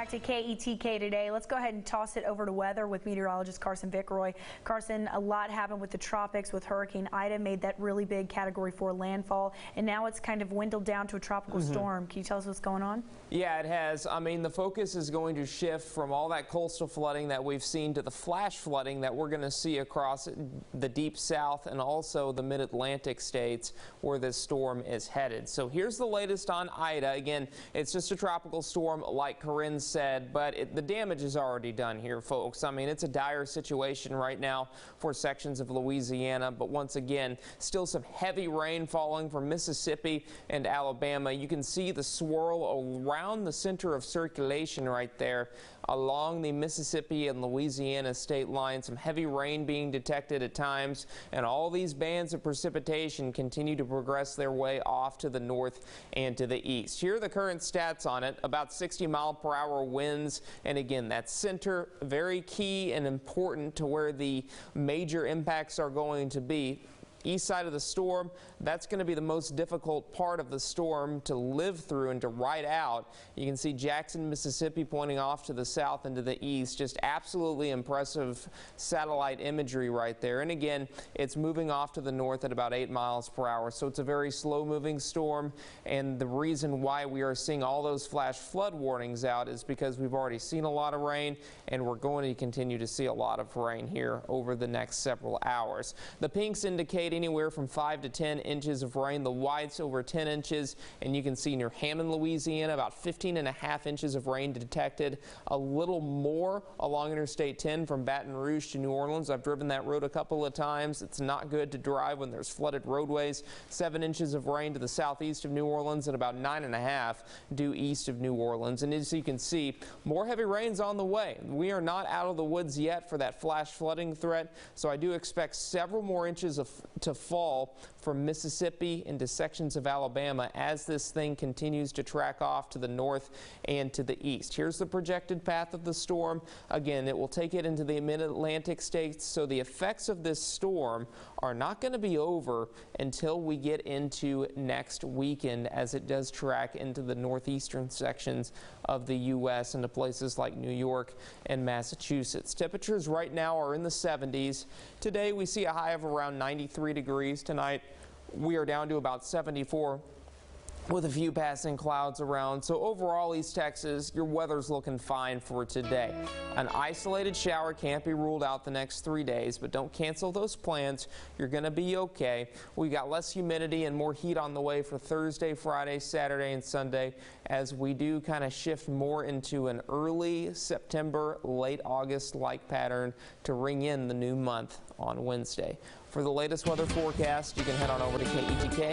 back to KETK today. Let's go ahead and toss it over to weather with meteorologist Carson Vickroy. Carson, a lot happened with the tropics with Hurricane Ida, made that really big Category 4 landfall, and now it's kind of dwindled down to a tropical storm. Can you tell us what's going on? Yeah, it has. I mean, the focus is going to shift from all that coastal flooding that we've seen to the flash flooding that we're going to see across the deep south and also the mid-Atlantic states where this storm is headed. So here's the latest on Ida. Again, it's just a tropical storm like Corinne said, but the damage is already done here, folks. I mean, it's a dire situation right now for sections of Louisiana, but once again, still some heavy rain falling from Mississippi and Alabama. You can see the swirl around the center of circulation right there along the Mississippi and Louisiana state line. Some heavy rain being detected at times, and all these bands of precipitation continue to progress their way off to the north and to the east. Here are the current stats on it. About 60-mile-per-hour winds, and again, that center very key and important to where the major impacts are going to be. East side of the storm, that's going to be the most difficult part of the storm to live through and to ride out. You can see Jackson, Mississippi pointing off to the south and to the east. Just absolutely impressive satellite imagery right there. And again, it's moving off to the north at about 8 miles per hour. So it's a very slow moving storm. And the reason why we are seeing all those flash flood warnings out is because we've already seen a lot of rain, and we're going to continue to see a lot of rain here over the next several hours. The pinks indicate anywhere from 5 to 10 inches of rain. The whites over 10 inches, and you can see near Hammond, Louisiana, about 15.5 inches of rain detected. A little more along Interstate 10 from Baton Rouge to New Orleans. I've driven that road a couple of times. It's not good to drive when there's flooded roadways. 7 inches of rain to the southeast of New Orleans and about 9.5 due east of New Orleans. And as you can see, more heavy rains on the way. We are not out of the woods yet for that flash flooding threat, so I do expect several more inches to fall from Mississippi into sections of Alabama as this thing continues to track off to the north and to the east. Here's the projected path of the storm. Again, it will take it into the mid-Atlantic states, so the effects of this storm are not going to be over until we get into next weekend, as it does track into the northeastern sections of the U.S. into places like New York and Massachusetts. Temperatures right now are in the 70s. Today we see a high of around 93 degrees. Tonight we are down to about 74 with a few passing clouds around. So overall, East Texas, your weather's looking fine for today. An isolated shower can't be ruled out the next 3 days, but don't cancel those plans. You're going to be okay. We got less humidity and more heat on the way for Thursday, Friday, Saturday, and Sunday, as we do kind of shift more into an early September, late August-like pattern to ring in the new month on Wednesday. For the latest weather forecast, you can head on over to KETK.